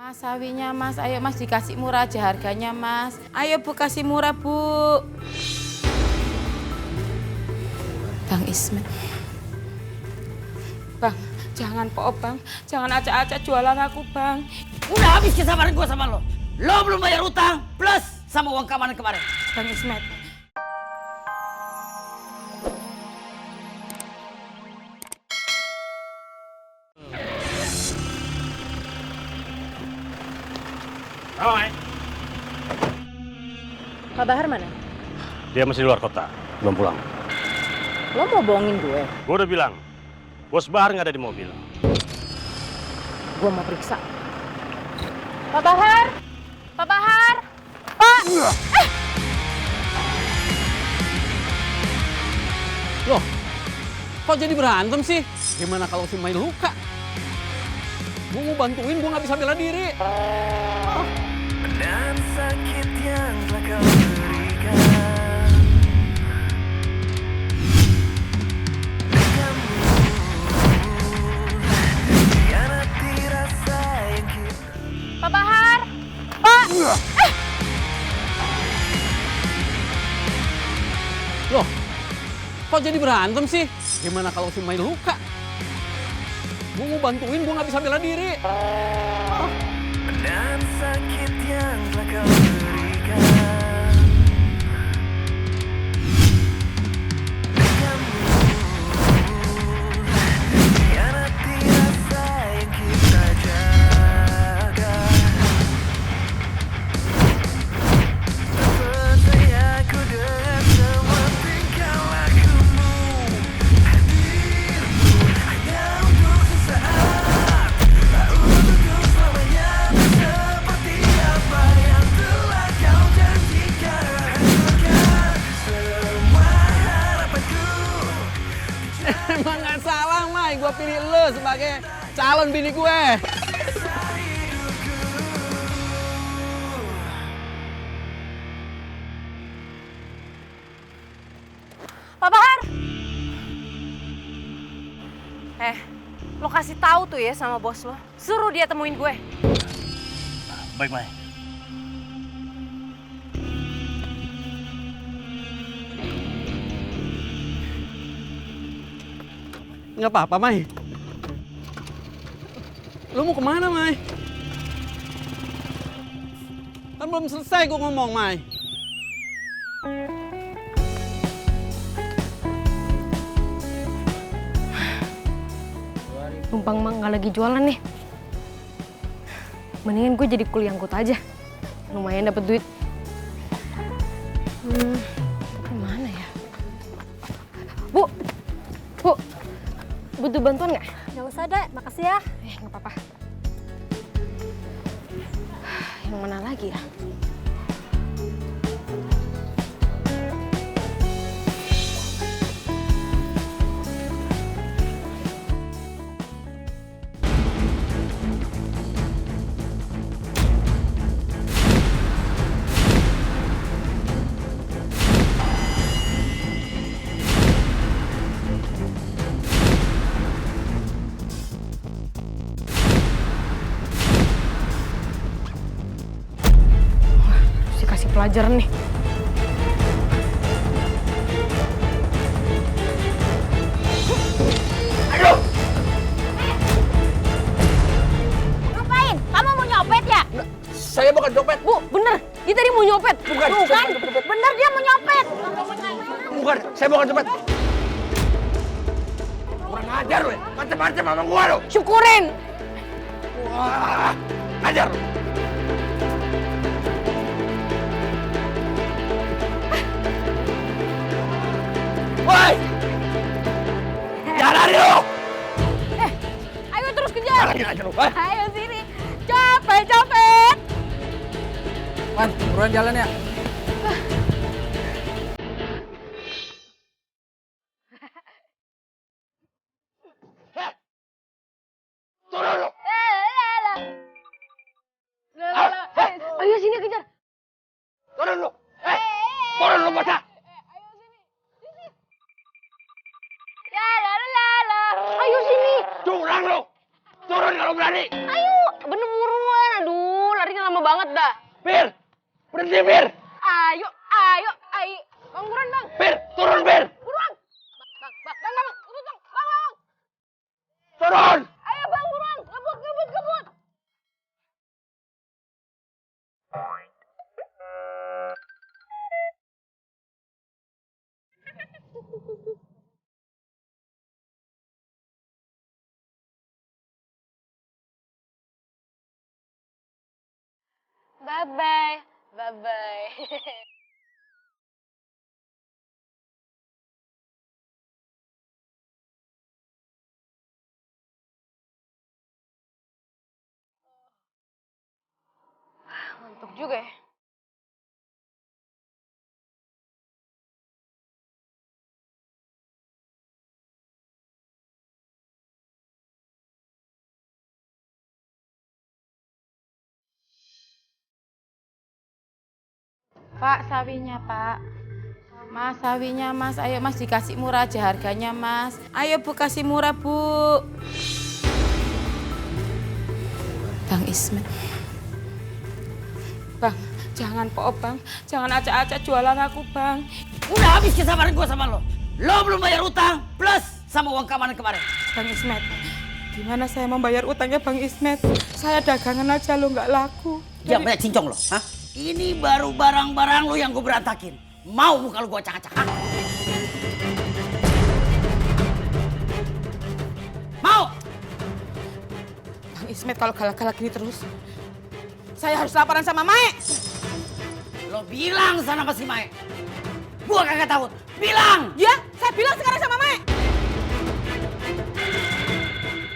Mas, sawinya mas, ayo mas dikasih murah aja harganya mas. Ayo bu kasih murah bu. Bang Ismet. Bang, jangan po bang, jangan acak-acak jualan aku bang. Udah habis kesabaran gue sama lo. Lo belum bayar utang plus sama uang keamanan kemarin. Bang Ismet. Hai. Pak Bahar mana? Dia masih di luar kota, belum pulang. Lo mau bohongin gue? Gue udah bilang, Bos Bahar nggak ada di mobil. Gue mau periksa. Pak Bahar! Pak Bahar! Pak! Loh, kok jadi berantem sih? Gimana kalau si Mai luka? Gue mau bantuin, gue nggak bisa bela diri. Dan sakit yang telah kau berikan, kamu hianati rasa yang kita. Pak Bahar! Pak! Loh, kok jadi berantem sih? Gimana kalau si Mai luka? Gue mau bantuin, gue nggak bisa bela diri. Dan sakit yang telah kau berikan, kamu hianati rasa yang kita jaga. Percaya aku dengan semua tingkah lakumu, hadirmu hanya untuk sesaat, tak untuk selamanya. Seperti apa yang telah kau janjikan, hancurkan semua harapanku. Emang nggak salah, Mai. Gue pilih lo sebagai calon bini gue. Pak Bahar! Lo kasih tahu tuh ya sama bos lo. Suruh dia temuin gue. Baik, Mai. Nggak apa-apa, Mai. Lo mau kemana, Mai? Kan belum selesai gue ngomong, Mai. Numpang Mang nggak lagi jualan nih. Mendingan gue jadi kuliah angkut aja. Lumayan dapet duit. Tapi mana ya? Bu! Bu! Butuh bantuan nggak? Nggak usah, Dek. Makasih ya. Nggak apa-apa. Yang mana lagi ya? Mesti kasih pelajaran nih. Ngapain? Kamu mau nyopet ya? Saya bukan copet. Bu, bener. Dia tadi mau nyopet. Bukan. Tuh kan? Bener dia mau nyopet. Bukan, saya bukan copet. Kurang ajar lo, macam-macam sama gua lo. Syukurin. Wah, ajar lo. Woi! Jangan lari lo! Ayo terus kejar. Jalan aja lo, woi. Ayo sini. Copet, copet. Man, buruan jalan ya. Turun lo! Ayo sini kejar. Turun lo! Turun lo, bocah! Ayo sini. Curang lo! Turun kalau berani! Ayo, bener buruan. Aduh, larinya lama banget dah. Bir, berhenti Bir. Ayo, ayo, ayo. Bang, buruan bang. Bir, turun Bir. Buruan. Bang, urut bang. Bang. Turun. Ayo bang, buruan. Ngebut. Bye-bye. Ngantuk juga ya. Pak, sawinya Pak. Mas, sawinya Mas. Ayo Mas, dikasih murah aja harganya Mas. Ayo Bu, kasih murah Bu. Bang Ismet. Bang, jangan po Bang. Jangan acak-acak jualan aku Bang. Udah habis kesabaran gue sama lo. Lo belum bayar utang plus sama uang keamanan kemarin. Bang Ismet, gimana saya membayar utangnya Bang Ismet? Saya dagangan aja lo nggak laku. Jangan banyak cincong lo. Hah? Ini baru barang-barang lo yang gue berantakin. Mau muka lo gue acak-acak? Hah? Mau? Bang Ismet kalau galak-galak gini terus, saya harus laporan sama Mae. Lo bilang sana sama si Mae. Gue kagak tahu. Bilang! Ya, saya bilang sekarang sama Mae.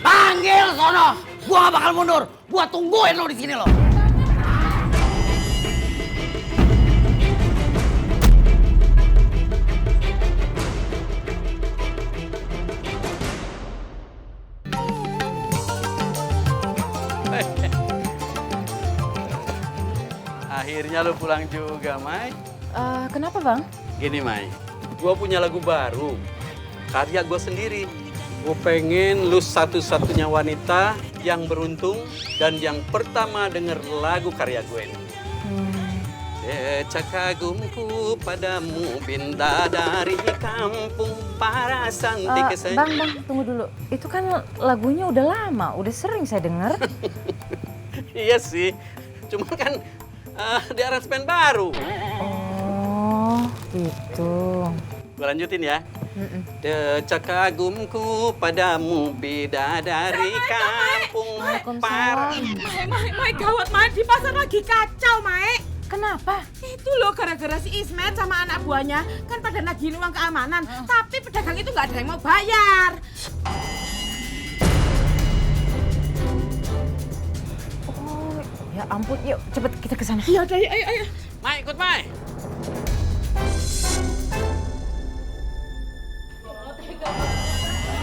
Panggil sono. Gue gak bakal mundur. Gue tungguin lo di sini lo. Akhirnya lu pulang juga, Mai. Kenapa Bang? Gini, Mai. Gua punya lagu baru. Karya gue sendiri. Gue pengen lu satu-satunya wanita yang beruntung dan yang pertama denger lagu karya gue ini. Decak kagumku padamu, binda dari kampung para santik Bang, tunggu dulu. Itu kan lagunya udah lama, udah sering saya denger. Iya sih, cuma kan di aransemen baru. Oh, gitu. Gue lanjutin ya. Decak kagumku padamu, bidadari kampung para... Mae gawat Mae, di pasar lagi kacau Mae. Kenapa? Itu loh gara-gara si Ismet sama anak buahnya kan pada nagihin uang keamanan, tapi pedagang itu nggak ada yang mau bayar. Oh, ya ampun, yuk cepet kita ke sana. Iya, ayo. Mai, ikut Mai.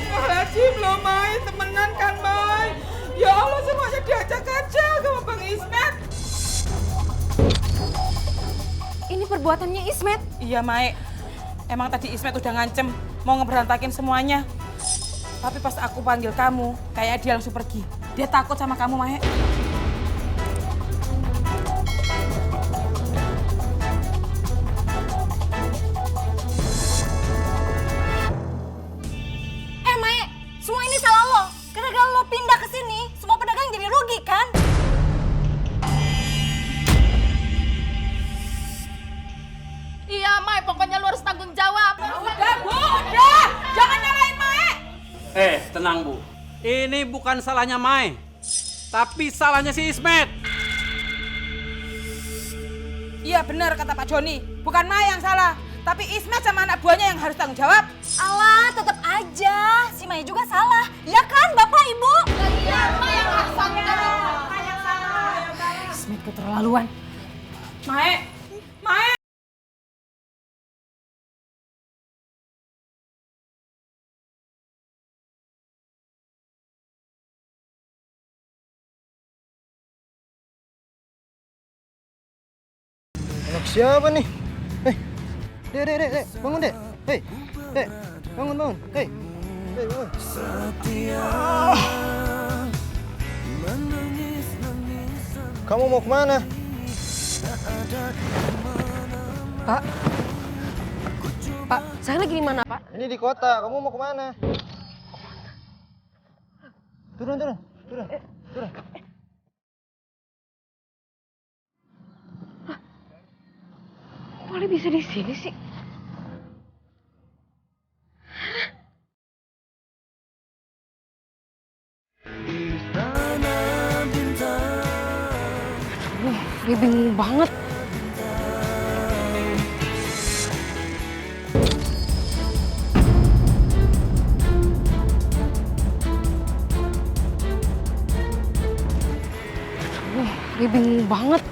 Astagfirullahaladzim loh Mai, temenan kan Mai. Ya Allah, semuanya diajak aja sama Bang Ismet. Ini perbuatannya Ismet. Iya Mai, emang tadi Ismet udah ngancem mau ngeberantakin semuanya. Tapi pas aku panggil kamu, kayak dia langsung pergi. Dia takut sama kamu Mai. Mae, semua ini salah lo. Gara-gara lo pindah ke sini, semua pedagang jadi rugi kan? Iya Mai, pokoknya lu harus tanggung jawab. Udah Bu, udah. Jangan nyalain Mai. Tenang Bu. Ini bukan salahnya Mai, tapi salahnya si Ismet. Iya benar kata Pak Joni, bukan Mai yang salah. Tapi Ismet sama anak buahnya yang harus tanggung jawab. Alah, tetap aja. Si Mae juga salah. Ya kan, Bapak Ibu? Iya, Mae yang harus tanggung jawab. Ismet keterlaluan. Mai. Anak siapa nih? Dek, bangun dek. Dek, bangun. Dek, bangun. Setia menangis kamu mau kemana? Pak? Pak, saya lagi di mana, Pak? Ini di kota, kamu mau kemana? Turun. Kok Ali bisa di sini sih? Aduh, gue bingung banget. Aduh, gue bingung banget.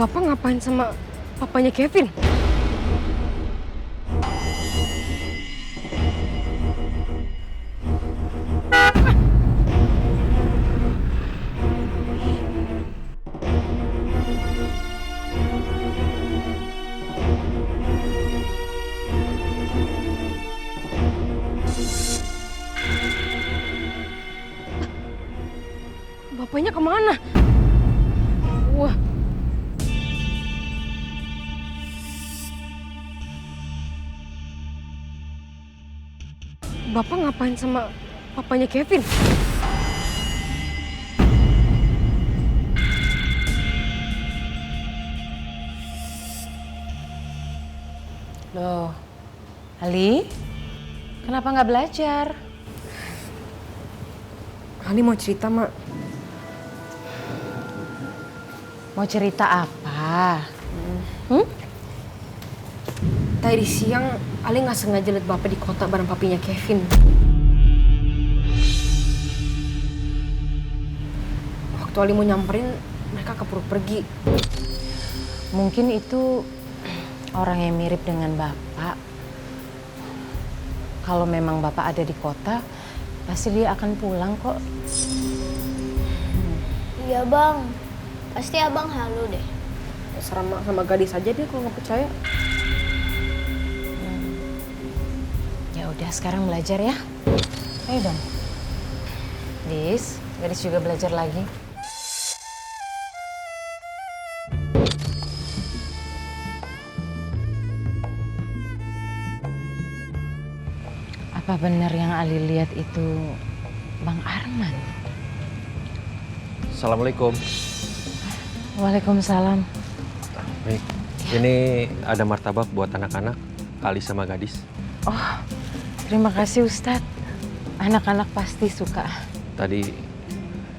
Bapak ngapain sama papanya Kevin? Bapaknya kemana? Wah. Bapak ngapain sama papanya Kevin? Loh, Ali, kenapa nggak belajar? Ali mau cerita, Mak. Mau cerita apa? Tadi siang, Ali nggak sengaja lihat Bapak di kota bareng papinya Kevin. Waktu Ali mau nyamperin, mereka keburu pergi. Mungkin itu orang yang mirip dengan Bapak. Kalau memang Bapak ada di kota, pasti dia akan pulang kok. Iya bang, pasti abang halu deh. Sama gadis aja dia kalau nggak percaya. Ya udah, sekarang belajar ya. Ayo dong. Gadis juga belajar lagi. Apa benar yang Ali lihat itu Bang Arman? Assalamualaikum. Waalaikumsalam. Baik, ini ada martabak buat anak-anak, Ali sama gadis. Oh, terima kasih Ustadz. Anak-anak pasti suka. Tadi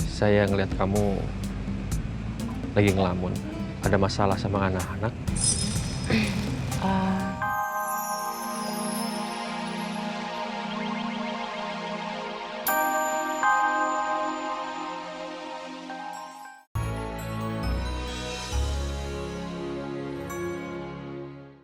saya ngeliat kamu lagi ngelamun. Ada masalah sama anak-anak?